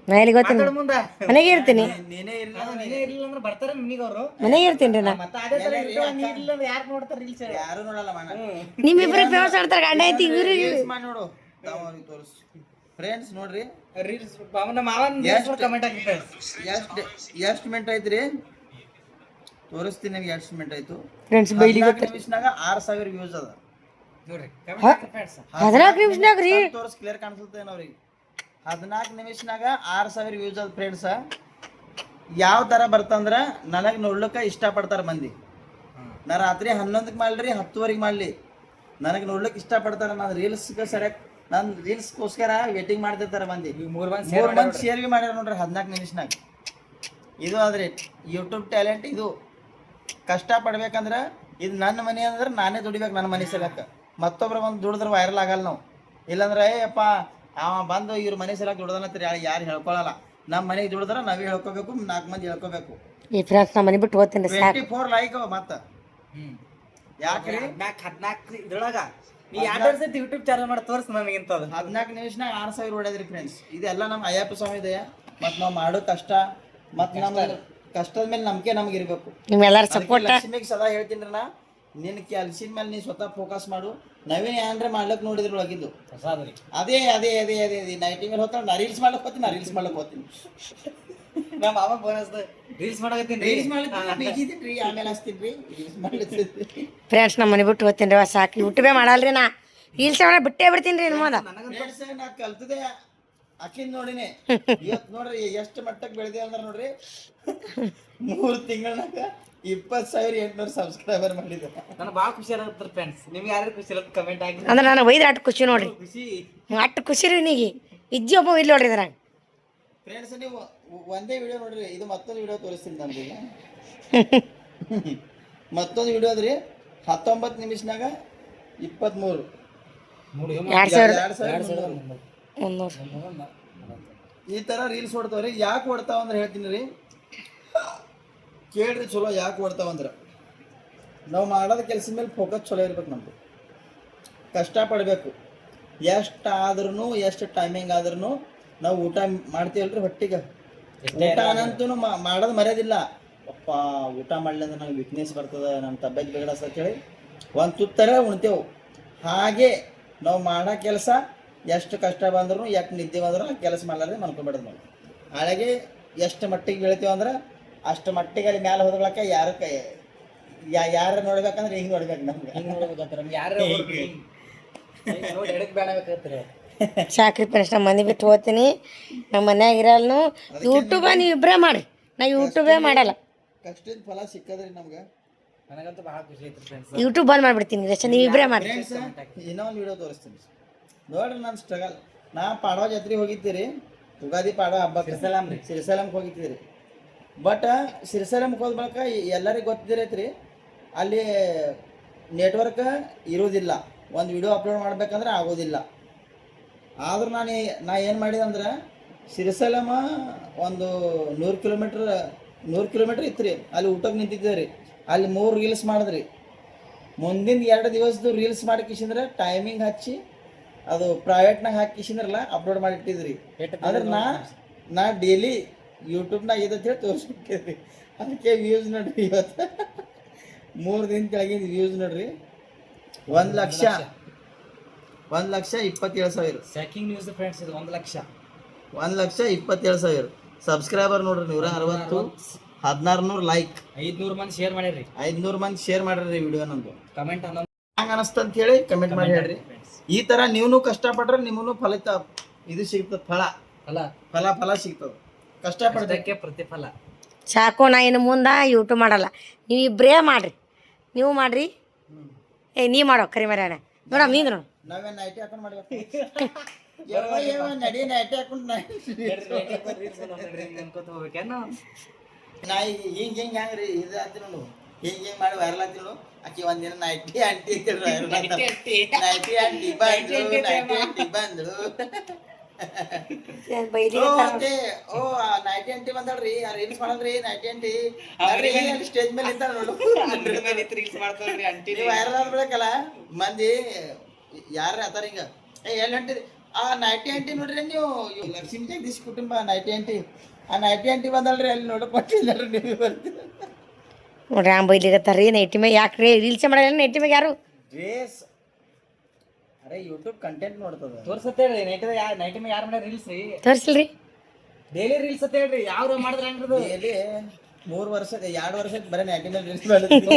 ನಾ ಎಲ್ಲಿಗೆ ಗೊತ್ತೀನಿ ಮಾತಾಡ್ ಮುಂದ ಮನೆಗೆ ಇರ್ತೀನಿ ನೀನೇ ಇಲ್ಲ ನೀನೇ ಇರ್ಲಿಲ್ಲ ಅಂದ್ರ ಬರ್ತಾರ ಮನಿಗ್ ಅವ್ರು ಮನೆಗೆ ಇರ್ತೀನಿ ನಾ ಮತ್ತೆ ಅದೇ ತರ ಇರ್ತಾವ, ನೀ ಇರ್ಲಿಲ್ಲ ಅಂದ್ರ ಯಾರು ನೋಡ್ತಾರ ರೀಲ್ಸ್ ಯಾರು ನೋಡಲ್ಲ ಮನ ನಿಮ್ಮಿಬ್ಬರಿಗೆ ಫೇಮಸ್ ಮಾಡ್ತಾರೆ ಗಂಡ ಐತಿ ಇವ್ರು ರೀಲ್ಸ್ ಮಾಡಿ ನೋಡು ಅವ್ರಿಗೆ ತೋರಿಸ್ ಫ್ರೆಂಡ್ಸ್ ನೋಡ್ರಿ ರೀಲ್ಸ್ ನಮ್ಮ ಮಾವನ್ ಕಮೆಂಟ್ ಹಾಕಿರ್ತಾರೆ ಎಷ್ಟ್ ಮಿನಿಟ್ ಐತ್ರಿ ತೋರಿಸ್ತೀನಿ ನಿಮ್ಗೆ ಎಷ್ಟ್ ಮಿನಿಟ್ ಆಯ್ತು ಫ್ರೆಂಡ್ಸ್ ಬೈಲಿ 14 ನಿಮಿಷನಾಗ 6000 ವ್ಯೂಸ್ ಅದ ನೋಡ್ರಿ ಕಮೆಂಟ್ ಹಾಕಿರ್ ಫ್ರೆಂಡ್ಸ್ 14 ನಿಮಿಷನಾಗ ರೀ ತೋರಿಸ್ ಕ್ಲಿಯರ್ ಕಾಣಿಸುತ್ತೆ ಅವ್ರಿಗೆ 14 ನಿಮಿಷನಾಗ 6000 ವ್ಯೂಸ್ ಅದ ಫ್ರೆಂಡ್ಸ್ ಯಾವ ತರ ಬರ್ತಂದ್ರ ನನಗ್ ನೋಡ್ಲಿಕ್ಕ ಇಷ್ಟಪಡ್ತಾರ ಮಂದಿ ನಾ ರಾತ್ರಿ 11ಕ್ಕೆ ಮಾಡ್ಲಿ 10ವರೆಗೆ ಮಾಡ್ಲಿ ನನಗೆ ನೋಡ್ಲಿಕ್ಕೆ ಇಷ್ಟಪಡ್ತಾರ ನಾನು ರೀಲ್ಸ್ಗೆ ಸರಿಯಾಗಿ ನಾನು ರೀಲ್ಸ್ಗೋಸ್ಕರ ವೇಟಿಂಗ್ ಮಾಡ್ತಿರ್ತಾರೆ ಮಂದಿ ಮೂರ್ ಮಂದಿ ಶೇರ್ ಬಿ ಮಾಡ್ಯಾರ ನೋಡ್ರಿ 14 ನಿಮಿಷನಾಗ ಇದು ಆದ್ರೆ ಯೂಟ್ಯೂಬ್ ಟ್ಯಾಲೆಂಟ್ ಇದು ಕಷ್ಟ ಪಡ್ಬೇಕಂದ್ರೆ ಇದು ನನ್ನ ಮನೆ ಅಂದ್ರೆ ನಾನೇ ದುಡಿಬೇಕು ನನ್ನ ಮನೆ ಸಲಕ್ಕೆ ಮತ್ತೊಬ್ರು ಬಂದು ದುಡಿದ್ರೆ ವೈರಲ್ ಆಗಲ್ಲ ನಾವು ಇಲ್ಲಾಂದ್ರೆ ಏಪ್ಪ ಅವ ಬಂದು ಇವ್ರ ಮನೆ ಸಲಕ್ಕೆ ದುಡ್ದನತ್ರಿ ಯಾರು ಹೇಳ್ಕೊಳಲ್ಲ ನಮ್ಮ ಮನೆಗೆ ದುಡಿದ್ರೆ ನಾವೇ ಹೇಳ್ಕೋಬೇಕು 4 ಮಂದಿ ಹೇಳ್ಕೋಬೇಕು ಈ ಫ್ರೆಂಡ್ಸ್ ನಮ್ಮ ಮನೆ ಬಿಟ್ಟು ಹೋಗ್ತೀನಿ ಸಾಕು 24 ಲೈಕ್ ಮತ್ತ ಯಾಕ್ರಿ 14 ಇದ್ರೊಳಗ ನೀ ಎರಡು ವರ್ಷ ಯೂಟ್ಯೂಬ್ ಚಾನಲ್ ಮಾಡಿ ತೋರ್ಸ್ ನನಗಿಂತದ 14 ನಿಮಿಷನಾಗ 6000 ಹೊಡೆದ್ರಿ ಫ್ರೆಂಡ್ಸ್ ಇದೆಲ್ಲ ನಮ್ಮ ಅಯ್ಯಪ್ಪ ಸ್ವಾಮಿ ದಯ ಮತ್ತು ನಾವು ಮಾಡೋ ಕಷ್ಟ ಮತ್ತು ನಮ್ಮ ಕಷ್ಟದ ಮೇಲೆ ನಂಬಿಕೆ ನಮ್ಗೆ ಇರಬೇಕು ನಿಮ್ಮೆಲ್ಲರ ಸಪೋರ್ಟ್ ಲಕ್ಷ್ಮಿಗೆ ಸದಾ ಹೇಳ್ತೀನಿ ನಾ ನಿನ್ನ ಕೆಲ್ಸಿನ ಮೇಲೆ ನೀ ಸ್ವತಃ ಫೋಕಸ್ ಮಾಡು ನವೀನ್ ಏನ್ರೆ ಮಾಡ್ಲಕ್ ನೋಡಿದ್ರ ಒಳಗಿದ್ದು ಹೊಸಾದ್ರಿ ಅದೇ ಅದೇ ಅದೇ ಅದೇ ಅದೇ ನೈಟಿ ಮೇಲೆ ಹೋಗ್ತಾಳೆ ನಾ ರೀಲ್ಸ್ ಮಾಡ್ಲಕ್ ಹೋಗ್ತೀನಿ ನಾ ರೀಲ್ಸ್ ಮಾಡ್ಲಕ್ ಹೋಗ್ತೀನಿ ನಮ್ಮ ಮಾಮ ಫೋನ್ ಹಚ್ದ ರೀಲ್ಸ್ ಮಾಡಕತ್ತೀನಿ ರೀಲ್ಸ್ ಮಾಡ್ಲಿಕ್ಕೆ ಬಿಜಿ ಇದೀನ್ರಿ ಆಮೇಲೆ ಹಚ್ತೀನಿ ರೀ ರೀಲ್ಸ್ ಮಾಡ್ಲಿಕ್ಕೆ ಫ್ರೆಂಡ್ಸ್ ನಮ್ಮ ಮನೆ ಬಿಟ್ಟು ಹೋಗ್ತೀನಿ ರೀ ಸಾಕು ಯೂಟ್ಯೂಬೇ ಮಾಡಲ್ರಿ ನಾ ರೀಲ್ಸ್ ಮಾಡೋ ಬಿಟ್ಟೇ ಬಿಡ್ತೀನಿ ರೀ ನಿಮ್ಮದ ಫ್ರೆಂಡ್ಸ್ ನಾ ಕಲ್ತದೆ ಅಕ್ಕಿಂದ ನೋಡಿನಿ ಇವತ್ತು ನೋಡ್ರಿ ಎಷ್ಟು ಮಟ್ಟಕ್ಕೆ ಬೆಳೆದೆ ಅಂದ್ರೆ ನೋಡ್ರಿ 3 ತಿಂಗಳಾಗ 20,800 ಸಬ್ಸ್ಕ್ರೈಬರ್ ಮಾಡಿದೆ ನನಗೆ ಭಾಳ ಖುಷಿ ಆಗತ್ತೆ ಫ್ರೆಂಡ್ಸ್ ನಿಮ್ಗೆ ಯಾರು ಖುಷಿ ಇರತ್ತೆ ಕಮೆಂಟ್ ಹಾಕಿ ಅಂದ್ರೆ ನಾನು ಒಯ್ದ್ರೆ ಅಟ್ಟು ಖುಷಿ ನೋಡ್ರಿ ಖುಷಿ ಅಟ್ಟು ಖುಷಿ ರೀ ನೀಗಿ ಇಜ್ಜಿ ಒಬ್ಬ ಇಲ್ಲಿ ನೋಡ್ರಿ ಇದ್ರಾಗ ಫ್ರೆಂಡ್ಸ್ ನೀವು ಒಂದೇ ವಿಡಿಯೋ ನೋಡ್ರಿ ಇದು ಮತ್ತೊಂದು ವಿಡಿಯೋ ತೋರಿಸ್ತೀನಿ ನಮ್ಗೆ ಮತ್ತೊಂದು ವಿಡಿಯೋ ಅದ್ರಿ 19 ನಿಮಿಷನಾಗ 23 2,300 ಈ ತರ ರೀಲ್ಸ್ ಹೊಡ್ತಾವ್ರಿ ಯಾಕೆ ಹೊಡ್ತಾವ ಅಂದ್ರೆ ಹೇಳ್ತೀನಿ ರೀ ಕೇಳ್ರಿ ಚಲೋ ಯಾಕೆ ಹೊಡ್ತಾವ ಅಂದ್ರೆ ನಾವು ಮಾಡೋದು ಕೆಲಸದ ಮೇಲೆ ಫೋಕಸ್ ಚಲೋ ಇರ್ಬೇಕು ನಮ್ದು ಕಷ್ಟಪಡಬೇಕು ಎಷ್ಟಾದ್ರೂ ಎಷ್ಟು ಟೈಮಿಂಗ್ ಆದ್ರೂ ನಾವು ಊಟ ಮಾಡ್ತೀವಲ್ರಿ ಹೊಟ್ಟಿಗೆ ಊಟ ಅನ್ನಂತೂ ಮಾಡೋದು ಮರ್ಯಾದಿಲ್ಲ ಅಪ್ಪ ಊಟ ಮಾಡಲಿ ಅಂದ್ರೆ ನಂಗೆ ವೀಕ್ನೆಸ್ ಬರ್ತದೆ ನಮ್ಮ ತಬ್ಬೆತ್ ಬಿಗಡಸ ಅಂತೇಳಿ ಒಂದು ತುತ್ತರ ಉಣ್ತೇವೆ ಹಾಗೆ ನಾವು ಮಾಡೋ ಕೆಲಸ ಎಷ್ಟು ಕಷ್ಟ ಬಂದ್ರು ಎಷ್ಟು ನಿದ್ದೆ ಬಂದ್ರು ಕೆಲಸ ಮಾಡಲಾರ್ದೆ ಮನ್ಕೊಂಡ್ಬಿಡೋದು ನಾವು ಹಾಗಾಗಿ ಎಷ್ಟು ಮಟ್ಟಿಗೆ ಬೆಳಿತೀವಿ ಅಂದ್ರೆ ಅಷ್ಟು ಮಟ್ಟಿಗೆ ಅಲ್ಲಿ ಮ್ಯಾಲೆ ಹೋದ್ಗಳಕ್ಕೆ ಯಾರು ನೋಡ್ಬೇಕಂದ್ರೆ ಹಿಂಗೆ ನೋಡ್ಬೇಕು ನಮ್ಗೆ ಹಿಂಗೆ ನೋಡ್ಬೇಕಂತ ನಮ್ಗೆ ಯಾರು ನೋಡಿ ಎಡಕ್ಕೆ ಬೇಡ ಬೇಕಾಗ್ತಾರೆ ಸಾಕ್ರಿ ಫ್ರೆಂಡ್ಸ್ ನಮ್ಮ ಮನೆ ಬಿಟ್ಟು ಹೋಗ್ತೀನಿ ನಮ್ಮ ಮನ್ಯಾಗ ಇರಲ್ಲ ಯೂಟ್ಯೂಬ ನೀವು ಇಬ್ಬರೇ ಮಾಡಿ ನಾ ಯೂಟ್ಯೂಬೇ ಮಾಡಲ್ಲ ಕಷ್ಟದ ಫಲ ಸಿಕ್ಕದ್ರಿ ನಮ್ಗೆ ನನಗಂತೂ ಭಾಳ ಖುಷಿ ಐತ್ರಿ ಫ್ರೆಂಡ್ಸ್ ಯೂಟ್ಯೂಬ್ ಬಂದ್ ಮಾಡ್ಬಿಡ್ತೀನಿ ರೇಷನ್ ನೀವು ಇಬ್ಬರೇ ಮಾಡಿ ಫ್ರೆಂಡ್ಸ್ ಇನ್ನೊಂದು ವಿಡಿಯೋ ತೋರಿಸ್ತೀನಿ ನೋಡ್ರಿ ನಾನು ಸ್ಟ್ರಗಲ್ ನಾ ಪಾಡವ ಜಾತ್ರೆಗೆ ಹೋಗಿದ್ದೀರಿ ಯುಗಾದಿ ಪಾಡವ ಹಬ್ಬಕ್ಕೆ ಸಿರಿಸಲಂಗೆ ಹೋಗಿದ್ದೀರಿ ಬಟ್ ಸಿರಿಸಲಂಗೆ ಹೋದ ಬಳಿಕ ಎಲ್ಲರಿಗೂ ಗೊತ್ತಿರೈತ್ರಿ ಅಲ್ಲಿ ನೆಟ್ವರ್ಕ್ ಇರೋದಿಲ್ಲ ಒಂದು ವಿಡಿಯೋ ಅಪ್ಲೋಡ್ ಮಾಡ್ಬೇಕಂದ್ರೆ ಆಗೋದಿಲ್ಲ ಆದ್ರೂ ನಾ ಏನು ಮಾಡಿದೆ ಅಂದ್ರೆ ಸಿರಿಸಲಮ ಒಂದು 100 ಕಿಲೋಮೀಟ್ರ್ ಇತ್ತು ರೀ ಅಲ್ಲಿ ಊಟಕ್ಕೆ ನಿಂತಿದ್ದೆ ರೀ ಅಲ್ಲಿ 3 ರೀಲ್ಸ್ ಮಾಡಿದ್ರಿ ಮುಂದಿನ 2 ದಿವಸದ್ದು ರೀಲ್ಸ್ ಮಾಡಿಕಿಸಿಂದ್ರೆ ಟೈಮಿಂಗ್ ಹಚ್ಚಿ ಅದು ಪ್ರೈವೇಟ್ನಾಗ ಹಾಕಿಸಿದ್ರಲ್ಲ ಅಪ್ಲೋಡ್ ಮಾಡಿ ಇಟ್ಟಿದ್ರಿ ಅಂದ್ರೆ ನಾ ಡೈಲಿ ಯೂಟ್ಯೂಬ್ನಾಗ ಇದೆ ಹೇಳಿ ತೋರಿಸ್ಬಿಟ್ಟಿದ್ರಿ ಅದಕ್ಕೆ ವ್ಯೂಸ್ ನೋಡ್ರಿ ಇವತ್ತು 3 ದಿನ ಕೆಳಗಿಂದ ವ್ಯೂಸ್ ನೋಡ್ರಿ 1,27,000 ಸ್ಯಾಕಿಂಗ್ ನ್ಯೂಸ್ ಫ್ರೆಂಡ್ಸ್ ಇದು 1 ಲಕ್ಷ 1,27,000 ಸಬ್ಸ್ಕ್ರೈಬರ್ ನೋಡ್ರಿ 160 1600 ಲೈಕ್, 500 ಮಂದಿ ಶೇರ್ ಮಾಡಿರಿ, 500 ಮಂದಿ ಶೇರ್ ಮಾಡ್ರಿ ವಿಡಿಯೋ ನಂದು. ಕಮೆಂಟ್ ಅನ್ನೋ ಹಂಗ ಅನಸ್ತ ಅಂತ ಹೇಳಿ ಕಮೆಂಟ್ ಮಾಡಿ ಹೇಳ್ರಿ. ಈ ತರ ನೀವು ಕಷ್ಟಪಟ್ರೆ ನಿಮ್ಮನ್ನು ಫಲಿತ ಇದು ಸಿಗ್ತದ, ಫಲ ಸಿಗ್ತದ. ಕಷ್ಟಪಡೋದಕ್ಕೆ ಪ್ರತಿಫಲ. ಸಾಕು, ನಾ ಇನ್ನು ಮುಂದೆ ಯೂಟ್ಯೂಬ್ ಮಾಡಲ್ಲ, ನೀವು ಇಬ್ಬರೇ ಮಾಡ್ರಿ. ನೀವು ಮಾಡ್ರಿ, ನೀ ಮಾಡೋ ಕರಿ ಮರ್ಯಾಣ ನೋಡಮ್. ನೀಂದ್ರ ನಾವೇನ್ ನೈಟಿ ಹಾಕೊಂಡ್ ಮಾಡ್ಬೇಕು ನಡಿ ನೈಟಿ ಹಾಕೊಂಡ್ ನಾ ಹಿಂಗ್ ಹೆಂಗ್ರಿ ಇದು ಆತಿ ನೋಡು, ಹಿಂಗ್ ಮಾಡಿ ವೈರಲ್ ಆತಿ ನೋಡು. ಆಕಿ ಒಂದಿನ ನೈಟಿ ಆಂಟಿ ನೈಟಿ ಆಂಟಿ ಬಂದ್ರು ಓ ನೈಟಿ ಆಂಟಿ ಬಂದಳ್ರಿ, ರೀಲ್ಸ್ ಮಾಡಲ್ರಿ ನೈಟಿ ಆಂಟಿ ಸ್ಟೇಜ್ ಮೇಲೆ ಇದ್ದಾಳ ನೋಡು. ವೈರಲ್ ಆಗ್ಬೇಕಲ್ಲ ಮಂದಿ ಯಾರ ಆತಾರ ಹಿಂಗ ಎಲ್ಲಿ ಹೊಂಟಿರಿ ಆ ನೈಟಿ ಆಂಟಿ ನೋಡ್ರಿ ನೀವು, ಲಕ್ಷ್ಮೀ ಜಗದೀಶ್ ಕುಟುಂಬ ನೈಟಿ ಆಂಟಿ, ಆ ನೈಟಿ ಆಂಟಿ ಬಂದಳ್ರಿ ಅಲ್ಲಿ ನೋಡಕ್ಕೊಟ್ಟಿಲ್ಲ ನೀವು ಬರ್ತೀರ ನೋಡ್ರಿ. ಬೈಲಿಗತ್ತಾರ ರೀ ನೈಟಿ ಮ್ಯಾಗ. ಯಾಕ್ರಿ ರೀಲ್ಸ್ ಮಾಡಲ್ಲ ನೈಟಿ ಮ್ಯಾಗ ಯಾರು? ಡ್ರೆಸ್ ಅರೆ ಯೂಟ್ಯೂಬ್ ಕಂಟೆಂಟ್ ನೋಡ್ತದ, ತೋರ್ಸತ್ತೆ ಹೇಳ್ರಿ. ನೈಟಿ ಮ್ಯಾಗ ಯಾರು ಮಾಡ್ಯಾರ ರೀಲ್ಸ್ ರೀ? ತೋರಿಸಿಲ್ರಿ, ಡೈಲಿ ರೀಲ್ಸ್ ಅಂತ ಹೇಳ್ರಿ. ಯಾವ್ದು ಮಾಡಿದ್ರ ಹೆಂಗ್ರದು? ಡೈಲಿ 3 ವರ್ಷ 2 ವರ್ಷ ಬರೀ ನೈಟಿ ಮೇಲೆ ರೀಲ್ಸ್ ಮಾಡಿದ್ವಿ. 2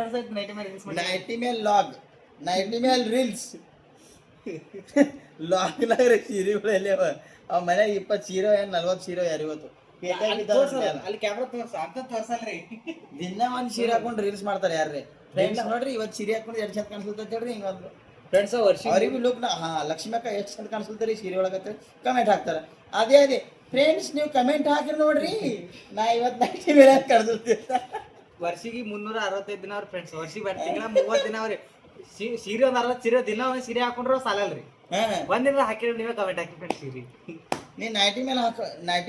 ವರ್ಷ ಆಯ್ತು ನೈಟಿ ಮ್ಯಾಗ ರೀಲ್ಸ್ ಮಾಡಿ. ನೈಟಿ ಮೇಲೆ ಲಾಗ್, ನೈಟಿ ಮೇಲೆ ರೀಲ್ಸ್, ಲಾಗ್ನಾಗ ಸೀರೆಗಳು ಎಲ್ಲಿ ಅವ ಮನ್ಯಾಗ 20 ಸೀರೆ 40 ಸೀರೆ ಯಾರಿವತ್ತು ಅಲ್ಲಿ ಕ್ಯಾಮ್ರಾ ತೋರ್ಸ ಅಂತ ತೋರ್ಸಲ್ರಿ. ದಿನ ಒಂದ್ ಸೀರೆ ಹಾಕೊಂಡು ರೀಲ್ಸ್ ಮಾಡ್ತಾರೆ ಯಾರ್ರಿ ಫ್ರೆಂಡ್ಸ್. ನೋಡ್ರಿ ಇವತ್ತು ಸೀರೆ ಹಾಕೊಂಡು ಎಷ್ಟು ಚಂದ ಕಾಣಿಸುತ್ತೆ ಅಂತ ಹೇಳ್ರಿ. ಹಿಂಗ ಫ್ರೆಂಡ್ಸ್ ಅವ್ರಿಗೆ ಲುಕ್ ಲಕ್ಷ್ಮಿ ಅಕ್ಕ ಎಷ್ಟು ಚಂದ ಕಾಣಿಸುತ್ತೆ ಸೀರೆ ಒಳಗತ್ತೆ ಕಮೆಂಟ್ ಹಾಕ್ತಾರ. ಅದೇ ಫ್ರೆಂಡ್ಸ್ ನೀವು ಕಮೆಂಟ್ ಹಾಕಿರಿ ನೋಡ್ರಿ, ನಾ ಇವತ್ತು ನೈಟಿ ಮೇಲೆ ಕಾಣಿಸುತ್ತೆ. ವರ್ಷಿಗೆ 365 ದಿನ ಅವ್ರ ಫ್ರೆಂಡ್ಸ್, ವರ್ಷಿಗೆ ತಿಂಗಳ 30 ದಿನ ಅವ್ರಿ. ಸೀರೆ ಒಂದ್ 40 ಸೀರೆ ದಿನ ಒಂದ್ ಸೀರೆ ಹಾಕೊಂಡ್ರು ಸಾಲಲ್ರಿ. ಒಂದಿನ ಹಾಕಿರಿ ನೀವೇ ಕಮೆಂಟ್ ಹಾಕಿ ಫ್ರೆಂಡ್ಸ್ ಸೀರೆ. ನೀ ನೈಟಿ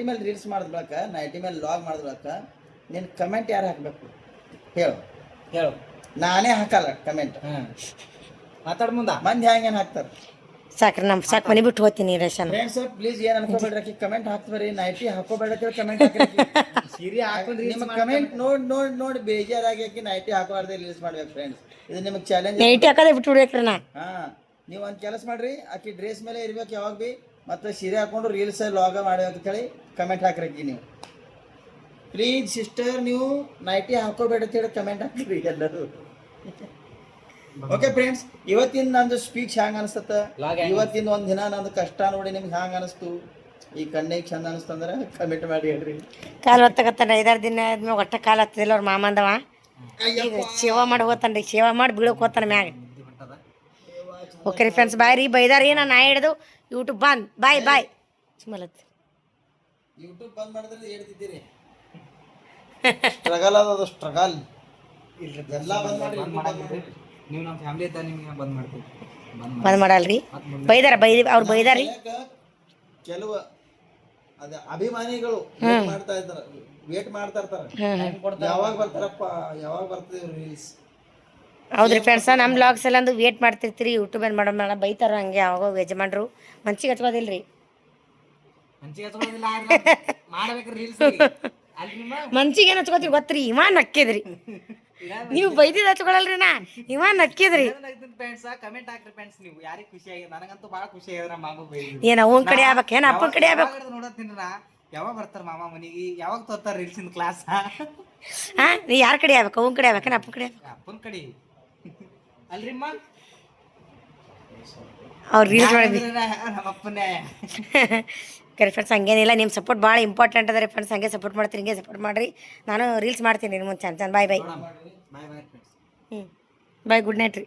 ಮೇಲೆ ರೀಲ್ಸ್ ಮಾಡಿದ್ಬೇಕ, ನೈಟಿ ಮೇಲೆ ಲಾಗ್ ಮಾಡಿದ್ಬೇಕ, ನೀನು ಕಮೆಂಟ್ ಯಾರು ಹಾಕ್ಬೇಕು ಹೇಳು. ನಾನೇ ಹಾಕಲ್ಲ ಕಮೆಂಟ್, ಮಾತಾಡ ಮುಂದ ಮಂದಿ ಹ್ಯಾಂಗೇನು ಹಾಕ್ತಾರೆ. ಸಾಕ್ರಿ, ನಮ್ಮ ಸಾಕು ಮನೆ ಬಿಟ್ಟು ಹೋಗ್ತೀನಿ ರೇಷನ್. ಫ್ರೆಂಡ್ಸ್ ಪ್ಲೀಸ್ ಏನು ಅನ್ಕೋಬೇಡ್ರಿ, ಕಮೆಂಟ್ ಹಾಕ್ಬೇರಿ. ನೈಟಿ ಹಾಕೋಬೇಡ ಕಮೆಂಟ್ ಹಾಕ್ರಿ. ಸೀರೆ ಹಾಕೊಂಡ್ರಿ ನಿಮ್ಮ ಕಮೆಂಟ್ ನೋಡಿ ಬೇಜಾರಾಗಿ ನೈಟಿ ಹಾಕೋಬಾರ್ದು ರೀಲ್ಸ್ ಮಾಡ್ಬೇಕು ಫ್ರೆಂಡ್ಸ್. ಇದು ನಿಮಗೆ ಚಾಲೆಂಜ್. ನೈಟಿ ಹಾಕೋದೇ ಬಿಟ್ಟು ಬಿಡ್ಬೇಕ್ರಿ ನಾ. ನೀವು ಒಂದು ಕೆಲಸ ಮಾಡ್ರಿ, ಆಕಿ ಡ್ರೆಸ್ ಮೇಲೆ ಇರ್ಬೇಕು ಯಾವಾಗ ಭೀ, ಮತ್ತು ಸೀರೆ ಹಾಕೊಂಡು ರೀಲ್ಸ್ ಲಾಗ ಮಾಡ್ಬೇಕು ಹೇಳಿ ಕಮೆಂಟ್ ಹಾಕ್ರಿ ನೀವು. ಪ್ಲೀಸ್ ಸಿಸ್ಟರ್ ನೀವು ನೈಟಿ ಹಾಕೋಬೇಡ ಅಂತ ಹೇಳಿ ಕಮೆಂಟ್ ಹಾಕ್ರಿ ಎಲ್ಲರೂ. ಓಕೆ ಫ್ರೆಂಡ್ಸ್, ಇವತ್ತಿನ ನಂದು ಸ್ಪೀಚ್ ಹ್ಯಾಂಗ ಅನಿಸ್ತತ್ತ, ಇವತ್ತಿನ ಒಂದ್ ದಿನ ನಂದು ಕಷ್ಟ ನೋಡಿ ನಿಮ್ಗೆ ಹ್ಯಾಂಗ ಅನಿಸ್ತು, ಈ ಕಣ್ಣಿಗೆ ಚಂದ ಅನಿಸ್ತಂದ್ರೆ ಕಮೆಂಟ್ ಮಾಡಿ ಹೇಳ್ರಿ. ಕಾಲು ಹೊತ್ತಕತ್ತಾನ 5-6 ದಿನ ಆದ್ಮೇಲೆ ಒಟ್ಟ ಕಾಲು ಹತ್ತದಿಲ್ಲ ಅವ್ರ ಮಾಮಂದವ. ಈಗ ಸೇವಾ ಮಾಡಿ ಹೋಗ್ತಾನ್ರಿ, ಸೇವಾ ಮಾಡಿ ಬೀಳಕ್ ಹೋಗ್ತಾನ ಮ್ಯಾಗ. ಓಕೆ ರೀ ಫ್ರೆಂಡ್ಸ್, ಬಾಯ್ ರೀ. ಬೈದಾರಿ ನಾ ಹಿಡಿದು ಯೂಟ್ಯೂಬ್ ಬಂದ್. ಬಾಯ್ ಸುಮ್ಮಲತ್ ಯೂಟ್ಯೂಬ್ ಬಂದ್ ಮಾಡಿದ್ರೆ ಹೇಳ್ತಿದ್ದೀರಿ. ಸ್ಟ್ರಗಲ್ ಅದು ಸ್ಟ್ರಗಲ್ ಎಲ್ಲ ಬಂದ್ ಮಾಡಿ. ನೀವು ನಮ್ಮ ಫ್ಯಾಮಿಲಿ ಇದ್ದ ನಿಮಗೆ ಬಂದ್ ಮಾಡ್ತೀವಿ. ಬಂದ್ ಮಾಡಲ್ರಿ, ಅವ್ರು ಬೈದಾರಿ. ಕೆಲವು ಅದ ಅಭಿಮಾನಿಗಳು ಮಾಡ್ತಾ ಇರ್ತಾರ, ವೇಟ್ ಮಾಡ್ತಾ ಇರ್ತಾರ, ಯಾವಾಗ ಬರ್ತಾರಪ್ಪ, ಯಾವಾಗ ಬರ್ತದೆ ರೀಲ್ಸ್. ಹೌದ್ರಿ ಫ್ರೆಂಡ್ಸ್, ನಮ್ಮ ಬ್ಲಾಗ್ಸ್ ಎಲ್ಲ ಒಂದು ವೇಟ್ ಮಾಡ್ತಿರ್ತೀರಿ. ಯೂಟ್ಯೂಬ್ ಏನು ಮಾಡೋ ಬೈತಾರ ಹಂಗೆ ಯಾವಾಗ ಯಜಮಾನ್ರು. ಮಂಚಿಗೆ ಹಚ್ಕೋದಿಲ್ರಿ, ಮಾಡ್ಬೇಕ್ರಿ ರೀಲ್ಸ್. ಮಂಚಿಗೆ ಏನು ಹಚ್ಕೋತೀರಿ ಗೊತ್ತ್ರಿ, ಇವ ನಕ್ಕಿದ್ರಿ. ನೀವು ಬೈದಿದ್ದು ಹಚ್ಕೊಳಲ್ರಿ ನಾ, ಇವ ನಕ್ಕಿದ್ರಿ. ಕಮೆಂಟ್ ಹಾಕ್ರಿ ಫ್ರೆಂಡ್ಸ್, ನೀವು ಯಾರಿಗೆ ಖುಷಿ ಆಗಿದೆ. ನನಗಂತೂ ಭಾಳ ಖುಷಿ ಆಗಿದೆ. ನಮ್ಮ ಮಾಮ ಬೈದಿ ಏನ ಅವನ ಕಡೆ ಆಗ್ಬೇಕು, ಏನ ಅಪ್ಪನ ಕಡೆ ಆಗ್ಬೇಕು. ನೋಡತ್ತೀನಿ ನಾ, ಯಾವಾಗ ಬರ್ತಾರ ಮಾಮ ಮನಿಗೆ, ಯಾವಾಗ ತೋರ್ತಾರ ರೀಲ್ಸಿನ ಕ್ಲಾಸ್. ನೀ ಯಾರ ಕಡೆ ಆಗ್ಬೇಕು, ಅವನ ಕಡೆ ಆಗ್ಬೇಕೇನ ಅಪ್ಪನ ಕಡೆ? ಅಪ್ಪನ ಕಡೆ ಅಲ್ರಿಮ್ಮ, ಅವ್ರು ರೀಲ್ಸ್ ಮಾಡಿ ನಮ್ಮಪ್ಪನೇ. ಕರೆ ಫ್ರೆಂಡ್ಸ್, ಹಂಗೇನಿಲ್ಲ, ನಿಮ್ಮ ಸಪೋರ್ಟ್ ಭಾಳ ಇಂಪಾರ್ಟೆಂಟ್ ಅದ ರೀ ಫ್ರೆಂಡ್ಸ್. ಹಂಗೆ ಸಪೋರ್ಟ್ ಮಾಡ್ತೀನಿ, ಹಿಂಗೆ ಸಪೋರ್ಟ್ ಮಾಡಿರಿ. ನಾನು ರೀಲ್ಸ್ ಮಾಡ್ತೀನಿ ನಿಮ್ಮ ಮುಂದೆ ಚಂದ. Bye. Bye friends. Bye, good night ರೀ.